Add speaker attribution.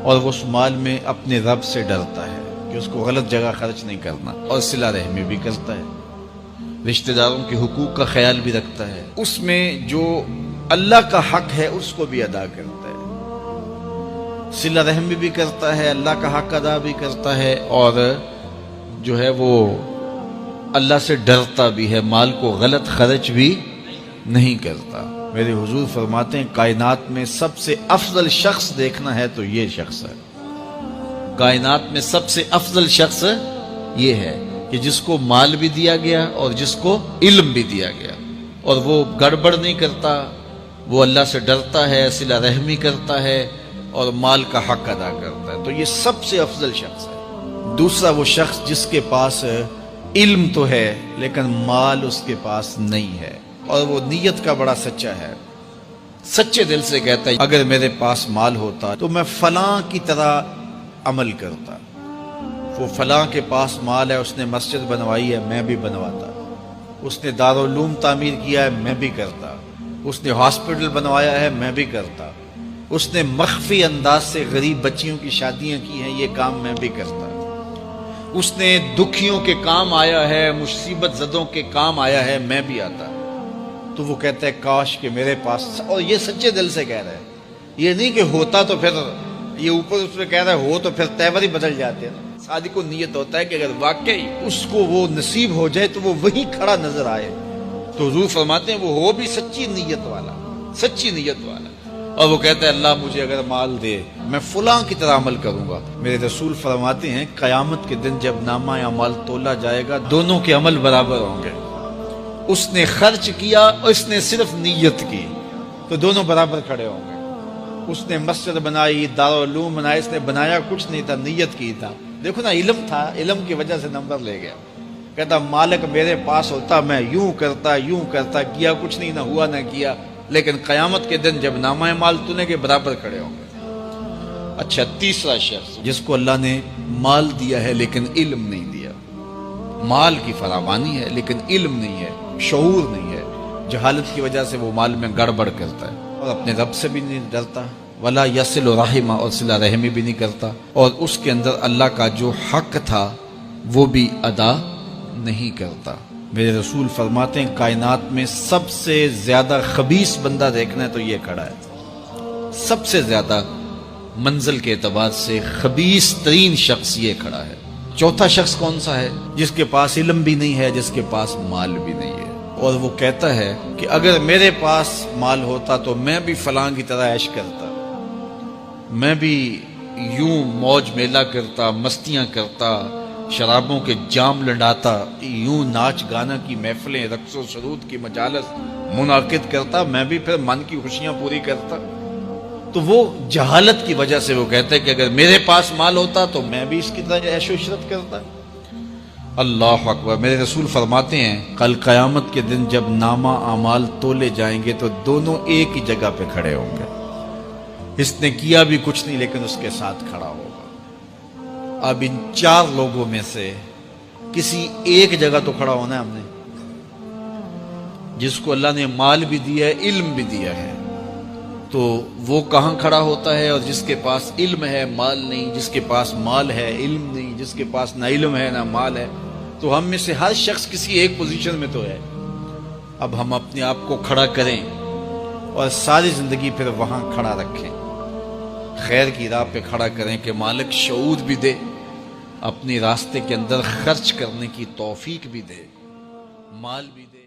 Speaker 1: اور وہ اس مال میں اپنے رب سے ڈرتا ہے کہ اس کو غلط جگہ خرچ نہیں کرنا، اور صلہ رحمی بھی کرتا ہے، رشتہ داروں کے حقوق کا خیال بھی رکھتا ہے، اس میں جو اللہ کا حق ہے اس کو بھی ادا کرتا ہے، صلہ رحمی بھی کرتا ہے، اللہ کا حق ادا بھی کرتا ہے، اور جو ہے وہ اللہ سے ڈرتا بھی ہے، مال کو غلط خرچ بھی نہیں کرتا۔ میرے حضور فرماتے ہیں کائنات میں سب سے افضل شخص دیکھنا ہے تو یہ شخص ہے، کائنات میں سب سے افضل شخص یہ ہے کہ جس کو مال بھی دیا گیا اور جس کو علم بھی دیا گیا، اور وہ گڑبڑ نہیں کرتا، وہ اللہ سے ڈرتا ہے، صلہ رحمی کرتا ہے اور مال کا حق ادا کرتا ہے، تو یہ سب سے افضل شخص ہے۔ دوسرا وہ شخص جس کے پاس علم تو ہے لیکن مال اس کے پاس نہیں ہے، اور وہ نیت کا بڑا سچا ہے، سچے دل سے کہتا ہے اگر میرے پاس مال ہوتا تو میں فلاں کی طرح عمل کرتا، وہ فلاں کے پاس مال ہے، اس نے مسجد بنوائی ہے میں بھی بنواتا، اس نے دارالعلوم تعمیر کیا ہے میں بھی کرتا، اس نے ہاسپٹل بنوایا ہے میں بھی کرتا، اس نے مخفی انداز سے غریب بچیوں کی شادیاں کی ہیں یہ کام میں بھی کرتا، اس نے دکھیوں کے کام آیا ہے، مصیبت زدوں کے کام آیا ہے میں بھی آتا۔ تو وہ کہتا ہے کاش کہ میرے پاس، اور یہ سچے دل سے کہہ رہا ہے، یہ نہیں کہ ہوتا تو پھر یہ اوپر اس میں کہہ رہا ہے ہو تو پھر تیور ہی بدل جاتے ہیں۔ صادق کو نیت ہوتا ہے کہ اگر واقعی اس کو وہ نصیب ہو جائے تو وہ وہی کھڑا نظر آئے، تو حضور فرماتے ہیں وہ ہو بھی سچی نیت والا، سچی نیت والا، اور وہ کہتا ہے اللہ مجھے اگر مال دے میں فلاں کی طرح عمل کروں گا۔ میرے رسول فرماتے ہیں قیامت کے دن جب نامہ اعمال تولا جائے گا دونوں کے عمل برابر ہوں گے، اس نے خرچ کیا اور اس نے صرف نیت کی تو دونوں برابر کھڑے ہوں گے۔ اس نے مسجد بنائی، دارالعلوم بنایا، اس نے بنایا کچھ نہیں تھا، نیت کی تھا، دیکھو نا علم تھا، علم کی وجہ سے نمبر لے گیا۔ کہتا مالک میرے پاس ہوتا میں یوں کرتا، کیا کچھ نہیں، نہ ہوا نہ کیا، لیکن قیامت کے دن جب نامہ اعمال تونے کے برابر کھڑے ہوں گے۔ اچھا، تیسرا شخص جس کو اللہ نے مال دیا ہے لیکن علم نہیں دیا، مال کی فراوانی ہے لیکن علم نہیں ہے، شعور نہیں ہے، جہالت کی وجہ سے وہ مال میں گڑبڑ کرتا ہے اور اپنے رب سے بھی نہیں ڈرتا، ولا یصل رحمہ، اور صلہ رحمی بھی نہیں کرتا، اور اس کے اندر اللہ کا جو حق تھا وہ بھی ادا نہیں کرتا۔ میرے رسول فرماتے ہیں کائنات میں سب سے زیادہ خبیث بندہ دیکھنا ہے تو یہ کھڑا ہے، سب سے زیادہ منزل کے اعتبار سے خبیث ترین شخص یہ کھڑا ہے۔ چوتھا شخص کون سا ہے؟ جس کے پاس علم بھی نہیں ہے، جس کے پاس مال بھی نہیں ہے، اور وہ کہتا ہے کہ اگر میرے پاس مال ہوتا تو میں بھی فلاں کی طرح عیش کرتا، میں بھی یوں موج میلہ کرتا، مستیاں کرتا، شرابوں کے جام لڑاتا، یوں ناچ گانا کی محفلیں، رقص و سرود کی مجالس منعقد کرتا، میں بھی پھر من کی خوشیاں پوری کرتا۔ تو وہ جہالت کی وجہ سے وہ کہتا ہے کہ اگر میرے پاس مال ہوتا تو میں بھی اس کی طرح عیش و عشرت کرتا۔ اللہ اکبر۔ میرے رسول فرماتے ہیں کل قیامت کے دن جب نامہ اعمال تولے جائیں گے تو دونوں ایک ہی جگہ پہ کھڑے ہوں گے، اس نے کیا بھی کچھ نہیں لیکن اس کے ساتھ کھڑا ہوگا۔ اب ان چار لوگوں میں سے کسی ایک جگہ تو کھڑا ہونا ہے ہم نے، جس کو اللہ نے مال بھی دیا ہے، علم بھی دیا ہے، تو وہ کہاں کھڑا ہوتا ہے؟ اور جس کے پاس علم ہے مال نہیں، جس کے پاس مال ہے علم نہیں، جس کے پاس نہ علم ہے نہ مال ہے، تو ہم میں سے ہر شخص کسی ایک پوزیشن میں تو ہے۔ اب ہم اپنے آپ کو کھڑا کریں اور ساری زندگی پھر وہاں کھڑا رکھیں، خیر کی راہ پہ کھڑا کریں کہ مالک شعور بھی دے، اپنے راستے کے اندر خرچ کرنے کی توفیق بھی دے، مال بھی دے۔